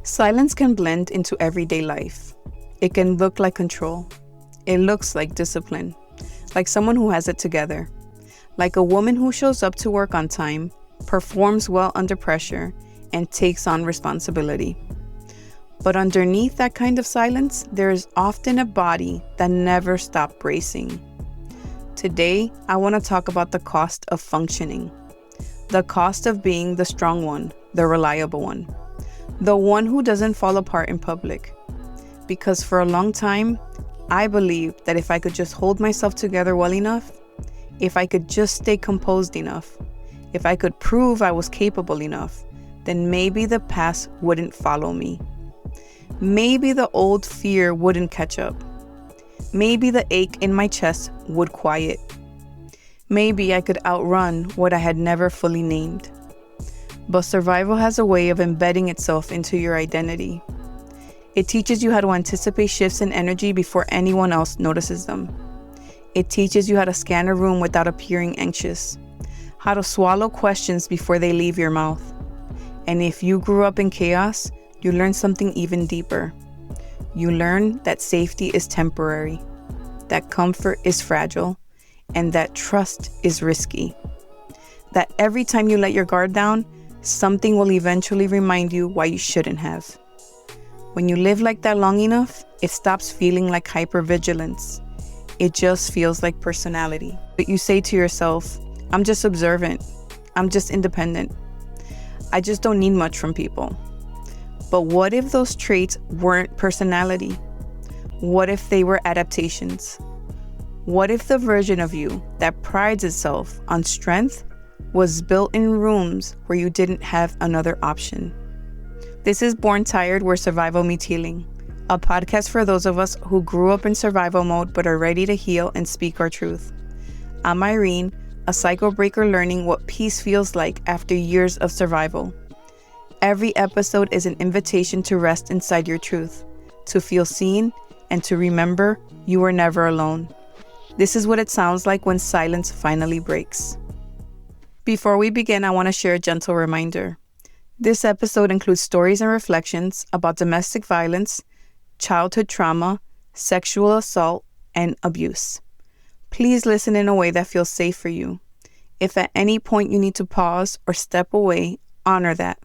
Silence can blend into everyday life. It can look like control. It looks like discipline, like someone who has it together, like a woman who shows up to work on time, performs well under pressure, and takes on responsibility. But underneath that kind of silence, there is often a body that never stopped bracing. Today, I want to talk about the cost of functioning, the cost of being the strong one, the reliable one, the one who doesn't fall apart in public. Because for a long time, I believed that if I could just hold myself together well enough, if I could just stay composed enough, if I could prove I was capable enough, then maybe the past wouldn't follow me. Maybe the old fear wouldn't catch up. Maybe the ache in my chest would quiet. Maybe I could outrun what I had never fully named. But survival has a way of embedding itself into your identity. It teaches you how to anticipate shifts in energy before anyone else notices them. It teaches you how to scan a room without appearing anxious, how to swallow questions before they leave your mouth. And if you grew up in chaos, you learn something even deeper. You learn that safety is temporary, that comfort is fragile, and that trust is risky. That every time you let your guard down, something will eventually remind you why you shouldn't have. When you live like that long enough, it stops feeling like hypervigilance. It just feels like personality. But you say to yourself, I'm just observant. I'm just independent. I just don't need much from people. But what if those traits weren't personality? What if they were adaptations? What if the version of you that prides itself on strength was built in rooms where you didn't have another option? This is Born Tired, where survival meets healing, a podcast for those of us who grew up in survival mode but are ready to heal and speak our truth. I'm Irene, a cycle breaker learning what peace feels like after years of survival. Every episode is an invitation to rest inside your truth, to feel seen, and to remember you were never alone. This is what it sounds like when silence finally breaks. Before we begin, I want to share a gentle reminder. This episode includes stories and reflections about domestic violence, childhood trauma, sexual assault, and abuse. Please listen in a way that feels safe for you. If at any point you need to pause or step away, honor that.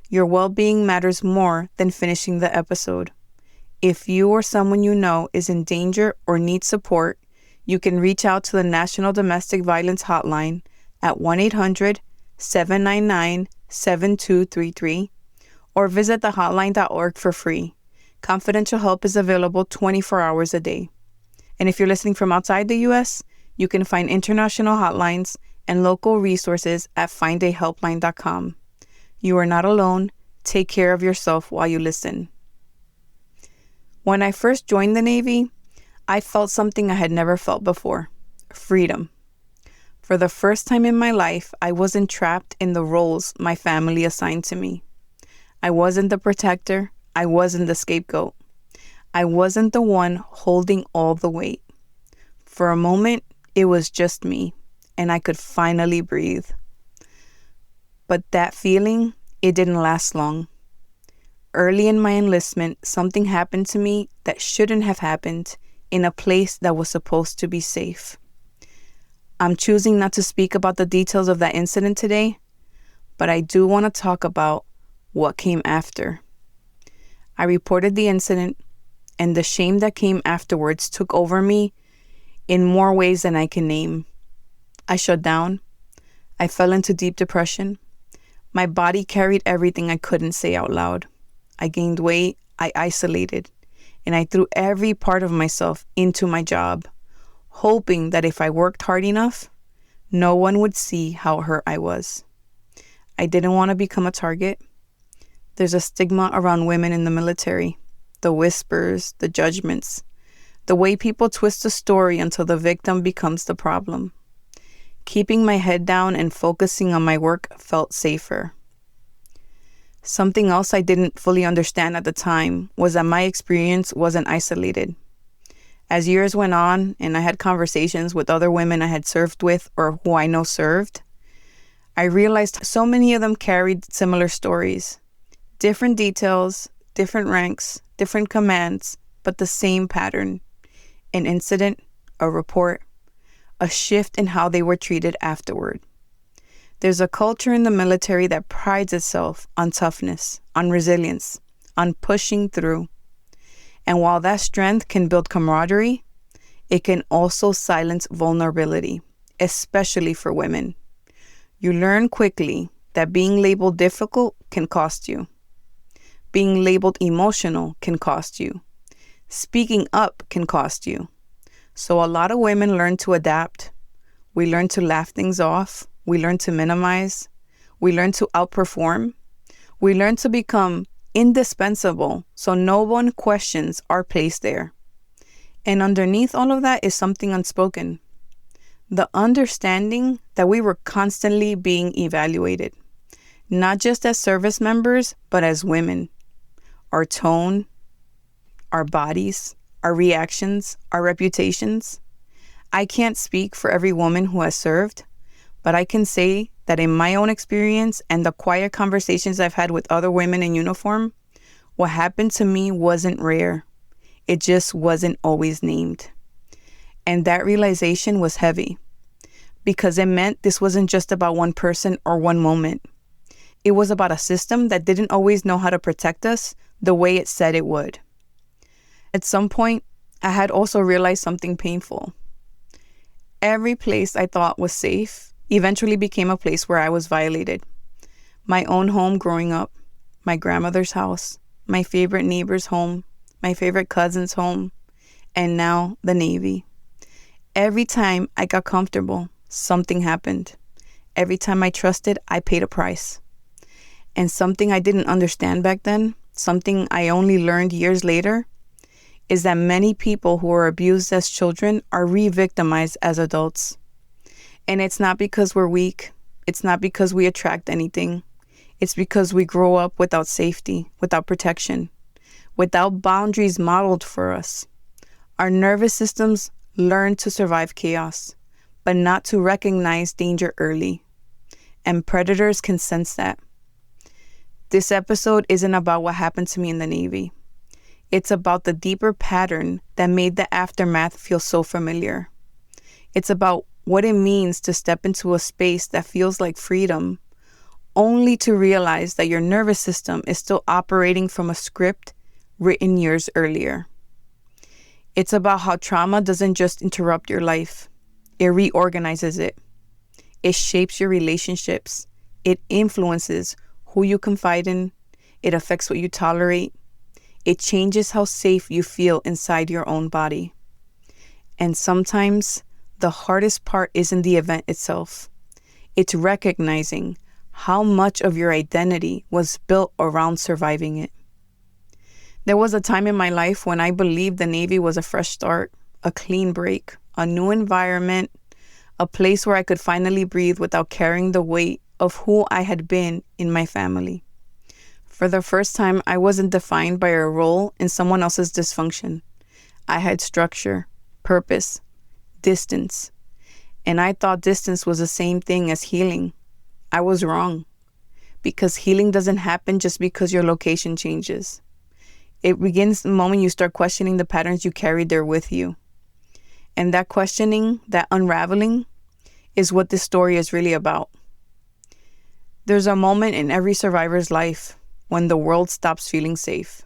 Your well-being matters more than finishing the episode. If you or someone you know is in danger or needs support, you can reach out to the National Domestic Violence Hotline at 1-800-799-7233 or visit thehotline.org for free. Confidential help is available 24 hours a day. And if you're listening from outside the U.S., you can find international hotlines and local resources at findahelpline.com. You are not alone. Take care of yourself while you listen. When I first joined the Navy, I felt something I had never felt before: freedom. For the first time in my life, I wasn't trapped in the roles my family assigned to me. I wasn't the protector. I wasn't the scapegoat. I wasn't the one holding all the weight. For a moment, it was just me, and I could finally breathe. But that feeling, it didn't last long. Early in my enlistment, something happened to me that shouldn't have happened in a place that was supposed to be safe. I'm choosing not to speak about the details of that incident today, but I do want to talk about what came after. I reported the incident, and the shame that came afterwards took over me in more ways than I can name. I shut down. I fell into deep depression. My body carried everything I couldn't say out loud. I gained weight, I isolated, and I threw every part of myself into my job, hoping that if I worked hard enough, no one would see how hurt I was. I didn't want to become a target. There's a stigma around women in the military, the whispers, the judgments, the way people twist a story until the victim becomes the problem. Keeping my head down and focusing on my work felt safer. Something else I didn't fully understand at the time was that my experience wasn't isolated. As years went on and I had conversations with other women I had served with or who I know served, I realized so many of them carried similar stories, different details, different ranks, different commands, but the same pattern: an incident, a report, a shift in how they were treated afterward. There's a culture in the military that prides itself on toughness, on resilience, on pushing through. And while that strength can build camaraderie, it can also silence vulnerability, especially for women. You learn quickly that being labeled difficult can cost you. Being labeled emotional can cost you. Speaking up can cost you. So a lot of women learn to adapt. We learn to laugh things off. We learn to minimize. We learn to outperform. We learn to become indispensable so no one questions our place there. And underneath all of that is something unspoken. The understanding that we were constantly being evaluated, not just as service members, but as women. Our tone, our bodies, our reactions, our reputations. I can't speak for every woman who has served, but I can say that in my own experience and the quiet conversations I've had with other women in uniform, what happened to me wasn't rare. It just wasn't always named. And that realization was heavy, because it meant this wasn't just about one person or one moment. It was about a system that didn't always know how to protect us the way it said it would. At some point, I had also realized something painful. Every place I thought was safe eventually became a place where I was violated. My own home growing up, my grandmother's house, my favorite neighbor's home, my favorite cousin's home, and now the Navy. Every time I got comfortable, something happened. Every time I trusted, I paid a price. And something I didn't understand back then, something I only learned years later, is that many people who were abused as children are re-victimized as adults. And it's not because we're weak. It's not because we attract anything. It's because we grow up without safety, without protection, without boundaries modeled for us. Our nervous systems learn to survive chaos, but not to recognize danger early. And predators can sense that. This episode isn't about what happened to me in the Navy. It's about the deeper pattern that made the aftermath feel so familiar. It's about what it means to step into a space that feels like freedom, only to realize that your nervous system is still operating from a script written years earlier. It's about how trauma doesn't just interrupt your life. It reorganizes it. It shapes your relationships. It influences who you confide in. It affects what you tolerate. It changes how safe you feel inside your own body. And sometimes the hardest part isn't the event itself. It's recognizing how much of your identity was built around surviving it. There was a time in my life when I believed the Navy was a fresh start, a clean break, a new environment, a place where I could finally breathe without carrying the weight of who I had been in my family. For the first time, I wasn't defined by a role in someone else's dysfunction. I had structure, purpose, distance. And I thought distance was the same thing as healing. I was wrong, because healing doesn't happen just because your location changes. It begins the moment you start questioning the patterns you carried there with you. And that questioning, that unraveling, is what this story is really about. There's a moment in every survivor's life when the world stops feeling safe.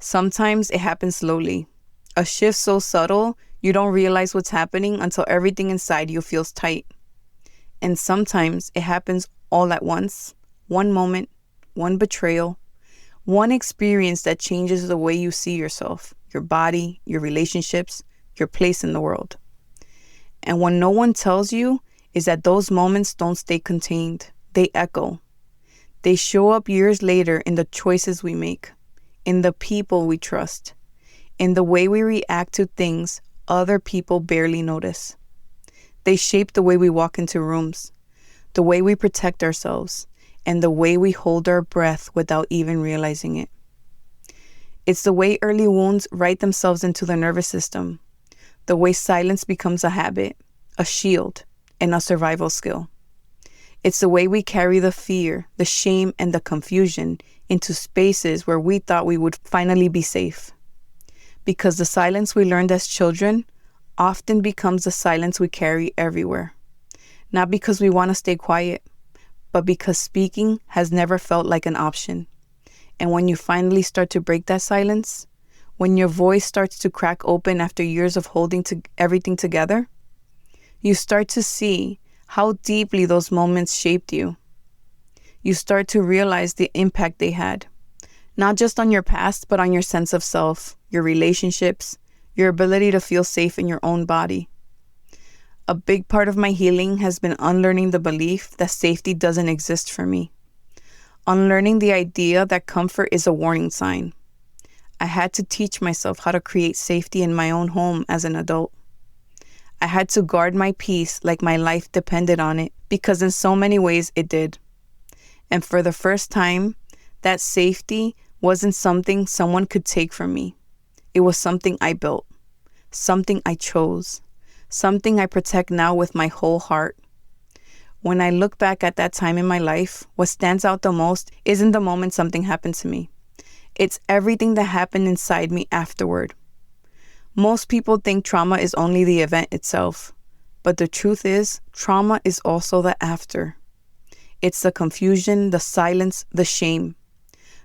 Sometimes it happens slowly, a shift so subtle you don't realize what's happening until everything inside you feels tight. And sometimes it happens all at once, one moment, one betrayal, one experience that changes the way you see yourself, your body, your relationships, your place in the world. And what no one tells you is that those moments don't stay contained. They echo. They show up years later in the choices we make, in the people we trust, in the way we react to things other people barely notice. They shape the way we walk into rooms, the way we protect ourselves, and the way we hold our breath without even realizing it. It's the way early wounds write themselves into the nervous system, the way silence becomes a habit, a shield, and a survival skill. It's the way we carry the fear, the shame, and the confusion into spaces where we thought we would finally be safe. Because the silence we learned as children often becomes the silence we carry everywhere. Not because we want to stay quiet, but because speaking has never felt like an option. And when you finally start to break that silence, when your voice starts to crack open after years of holding everything together, you start to see how deeply those moments shaped you. You start to realize the impact they had, not just on your past, but on your sense of self, your relationships, your ability to feel safe in your own body. A big part of my healing has been unlearning the belief that safety doesn't exist for me. Unlearning the idea that comfort is a warning sign. I had to teach myself how to create safety in my own home as an adult. I had to guard my peace like my life depended on it, because in so many ways it did. And for the first time, that safety wasn't something someone could take from me. It was something I built, something I chose, something I protect now with my whole heart. When I look back at that time in my life, what stands out the most isn't the moment something happened to me. It's everything that happened inside me afterward. Most people think trauma is only the event itself, but the truth is, trauma is also the after. It's the confusion, the silence, the shame.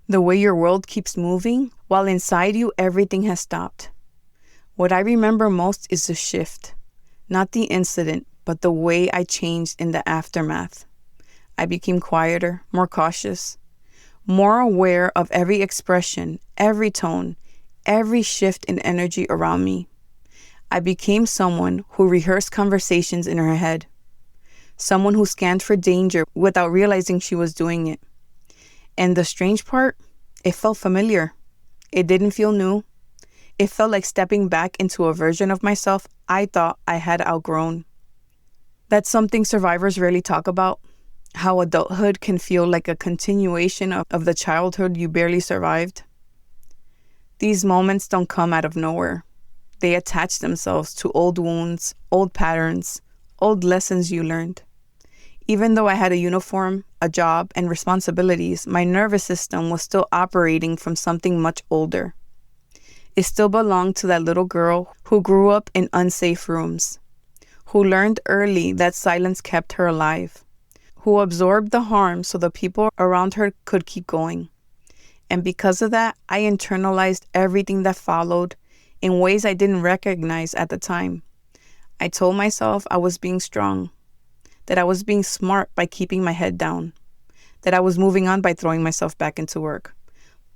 The way your world keeps moving, while inside you everything has stopped. What I remember most is the shift, not the incident, but the way I changed in the aftermath. I became quieter, more cautious, more aware of every expression, every tone, every shift in energy around me. I became someone who rehearsed conversations in her head, someone who scanned for danger without realizing she was doing it. And the strange part, it felt familiar. It didn't feel new. It felt like stepping back into a version of myself I thought I had outgrown. That's something survivors rarely talk about, how adulthood can feel like a continuation of the childhood you barely survived. These moments don't come out of nowhere. They attach themselves to old wounds, old patterns, old lessons you learned. Even though I had a uniform, a job, and responsibilities, my nervous system was still operating from something much older. It still belonged to that little girl who grew up in unsafe rooms, who learned early that silence kept her alive, who absorbed the harm so the people around her could keep going. And because of that, I internalized everything that followed in ways I didn't recognize at the time. I told myself I was being strong, that I was being smart by keeping my head down, that I was moving on by throwing myself back into work.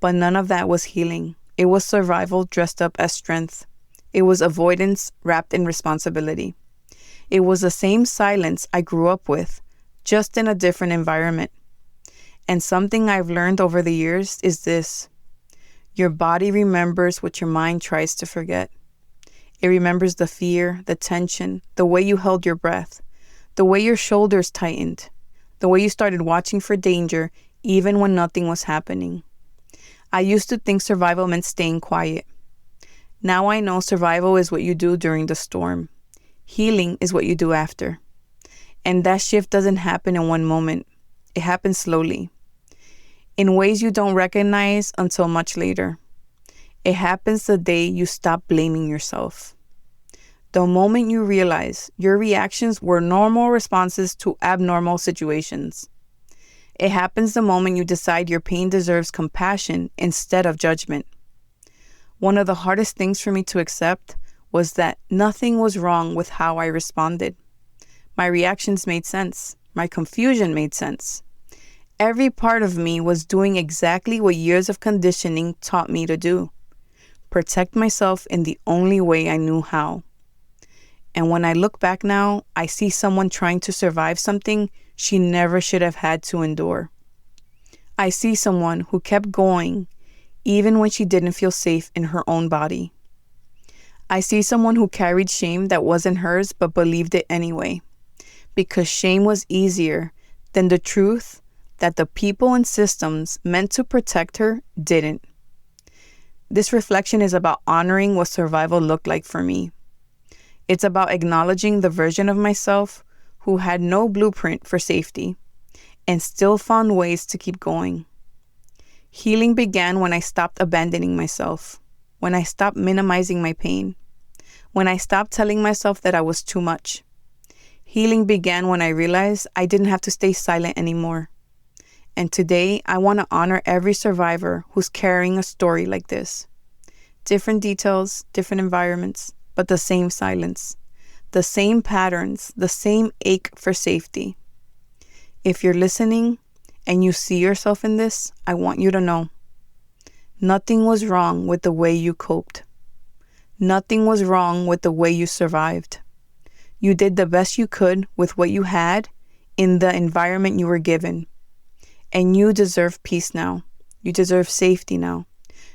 But none of that was healing. It was survival dressed up as strength. It was avoidance wrapped in responsibility. It was the same silence I grew up with, just in a different environment. And something I've learned over the years is this: your body remembers what your mind tries to forget. It remembers the fear, the tension, the way you held your breath, the way your shoulders tightened, the way you started watching for danger even when nothing was happening. I used to think survival meant staying quiet. Now I know survival is what you do during the storm. Healing is what you do after. And that shift doesn't happen in one moment. It happens slowly, in ways you don't recognize until much later. It happens the day you stop blaming yourself. The moment you realize your reactions were normal responses to abnormal situations. It happens the moment you decide your pain deserves compassion instead of judgment. One of the hardest things for me to accept was that nothing was wrong with how I responded. My reactions made sense. My confusion made sense. Every part of me was doing exactly what years of conditioning taught me to do: protect myself in the only way I knew how. And when I look back now, I see someone trying to survive something she never should have had to endure. I see someone who kept going even when she didn't feel safe in her own body. I see someone who carried shame that wasn't hers but believed it anyway, because shame was easier than the truth that the people and systems meant to protect her didn't. This reflection is about honoring what survival looked like for me. It's about acknowledging the version of myself who had no blueprint for safety, and still found ways to keep going. Healing began when I stopped abandoning myself, when I stopped minimizing my pain, when I stopped telling myself that I was too much. Healing began when I realized I didn't have to stay silent anymore. And today, I want to honor every survivor who's carrying a story like this. Different details, different environments, but the same silence, the same patterns, the same ache for safety. If you're listening and you see yourself in this, I want you to know nothing was wrong with the way you coped. Nothing was wrong with the way you survived. You did the best you could with what you had in the environment you were given. And you deserve peace now. You deserve safety now.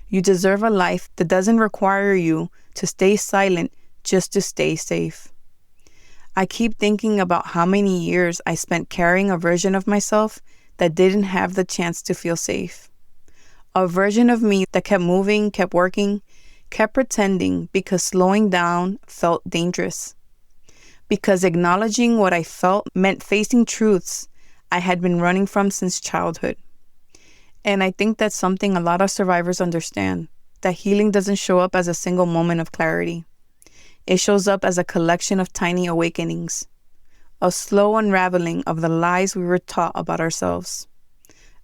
You deserve a life that doesn't require you to stay silent just to stay safe. I keep thinking about how many years I spent carrying a version of myself that didn't have the chance to feel safe. A version of me that kept moving, kept working, kept pretending because slowing down felt dangerous. Because acknowledging what I felt meant facing truths I had been running from since childhood. And I think that's something a lot of survivors understand, that healing doesn't show up as a single moment of clarity. It shows up as a collection of tiny awakenings, a slow unraveling of the lies we were taught about ourselves,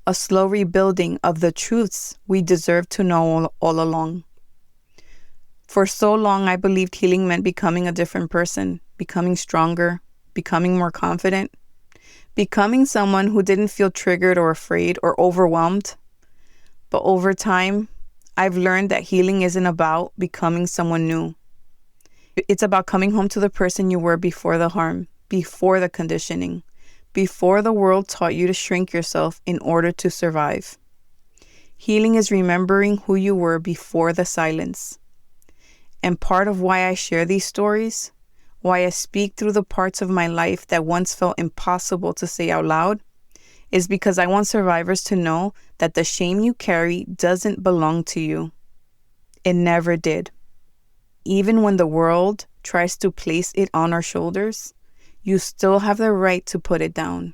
a slow rebuilding of the truths we deserve to know all along. For so long, I believed healing meant becoming a different person, becoming stronger, becoming more confident, becoming someone who didn't feel triggered or afraid or overwhelmed. But over time, I've learned that healing isn't about becoming someone new. It's about coming home to the person you were before the harm, before the conditioning, before the world taught you to shrink yourself in order to survive. Healing is remembering who you were before the silence. And part of why I share these stories, why I speak through the parts of my life that once felt impossible to say out loud, is because I want survivors to know that the shame you carry doesn't belong to you. It never did. Even when the world tries to place it on our shoulders, you still have the right to put it down.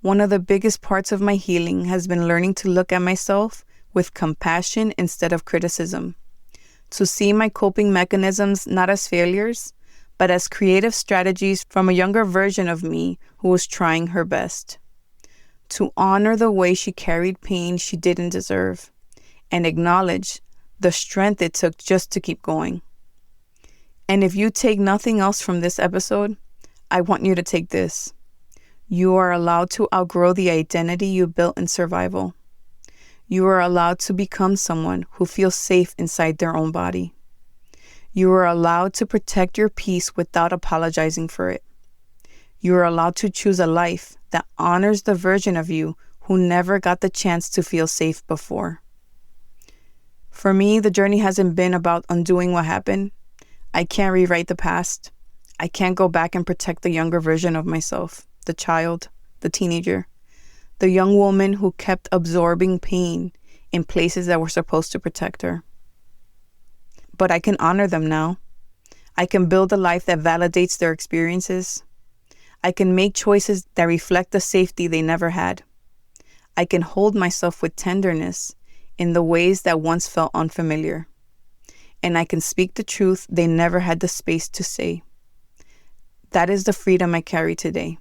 One of the biggest parts of my healing has been learning to look at myself with compassion instead of criticism, to see my coping mechanisms not as failures, but as creative strategies from a younger version of me who was trying her best. To honor the way she carried pain she didn't deserve, and acknowledge the strength it took just to keep going. And if you take nothing else from this episode, I want you to take this. You are allowed to outgrow the identity you built in survival. You are allowed to become someone who feels safe inside their own body. You are allowed to protect your peace without apologizing for it. You are allowed to choose a life that honors the version of you who never got the chance to feel safe before. For me, the journey hasn't been about undoing what happened. I can't rewrite the past. I can't go back and protect the younger version of myself, the child, the teenager, the young woman who kept absorbing pain in places that were supposed to protect her. But I can honor them now. I can build a life that validates their experiences. I can make choices that reflect the safety they never had. I can hold myself with tenderness in the ways that once felt unfamiliar. And I can speak the truth they never had the space to say. That is the freedom I carry today.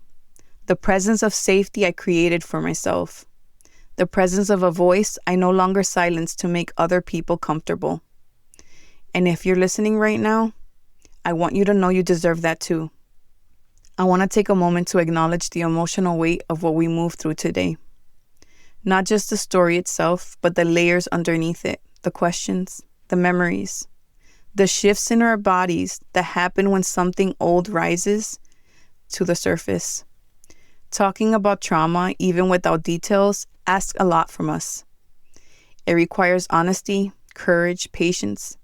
The presence of safety I created for myself. The presence of a voice I no longer silence to make other people comfortable. And if you're listening right now, I want you to know you deserve that too. I want to take a moment to acknowledge the emotional weight of what we moved through today. Not just the story itself, but the layers underneath it, the questions, the memories, the shifts in our bodies that happen when something old rises to the surface. Talking about trauma, even without details, asks a lot from us. It requires honesty, courage, patience,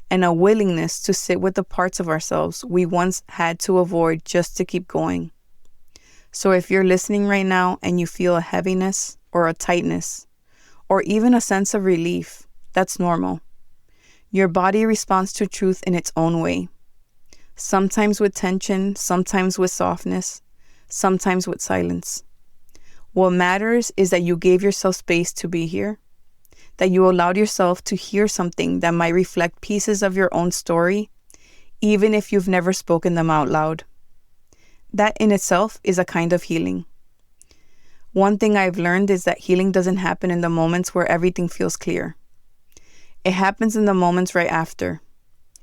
and a willingness to sit with the parts of ourselves we once had to avoid just to keep going. So if you're listening right now and you feel a heaviness or a tightness, or even a sense of relief, that's normal. Your body responds to truth in its own way. Sometimes with tension, sometimes with softness, sometimes with silence. What matters is that you gave yourself space to be here, that you allowed yourself to hear something that might reflect pieces of your own story, even if you've never spoken them out loud. That in itself is a kind of healing. One thing I've learned is that healing doesn't happen in the moments where everything feels clear. It happens in the moments right after,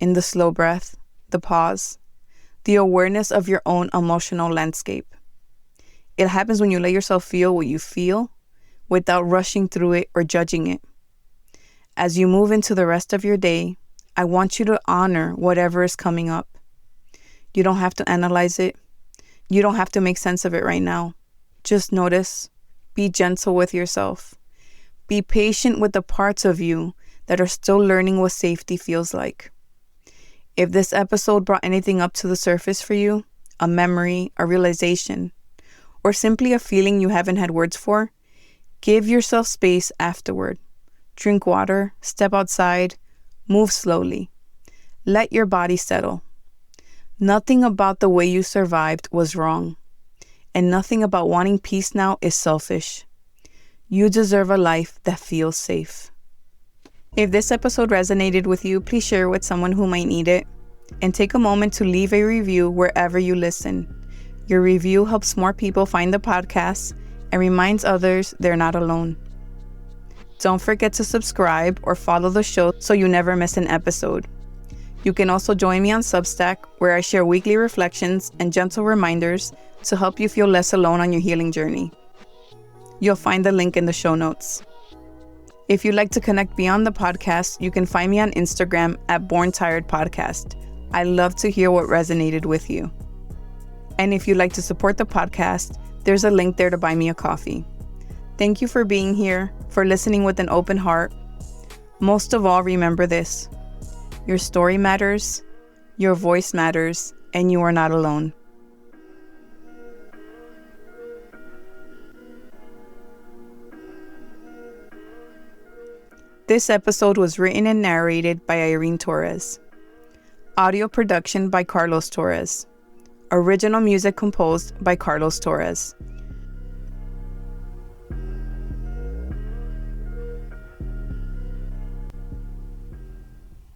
in the slow breath, the pause, the awareness of your own emotional landscape. It happens when you let yourself feel what you feel without rushing through it or judging it. As you move into the rest of your day, I want you to honor whatever is coming up. You don't have to analyze it. You don't have to make sense of it right now. Just notice. Be gentle with yourself. Be patient with the parts of you that are still learning what safety feels like. If this episode brought anything up to the surface for you, a memory, a realization, or simply a feeling you haven't had words for, give yourself space afterward. Drink water, step outside, move slowly. Let your body settle. Nothing about the way you survived was wrong, and nothing about wanting peace now is selfish. You deserve a life that feels safe. If this episode resonated with you, please share it with someone who might need it, and take a moment to leave a review wherever you listen. Your review helps more people find the podcast and reminds others they're not alone. Don't forget to subscribe or follow the show so you never miss an episode. You can also join me on Substack, where I share weekly reflections and gentle reminders to help you feel less alone on your healing journey. You'll find the link in the show notes. If you'd like to connect beyond the podcast, you can find me on Instagram at Born Tired Podcast. I love to hear what resonated with you. And if you'd like to support the podcast, there's a link there to buy me a coffee. Thank you for being here, for listening with an open heart. Most of all, remember this: your story matters, your voice matters, and you are not alone. This episode was written and narrated by Irene Torres. Audio production by Carlos Torres. Original music composed by Carlos Torres.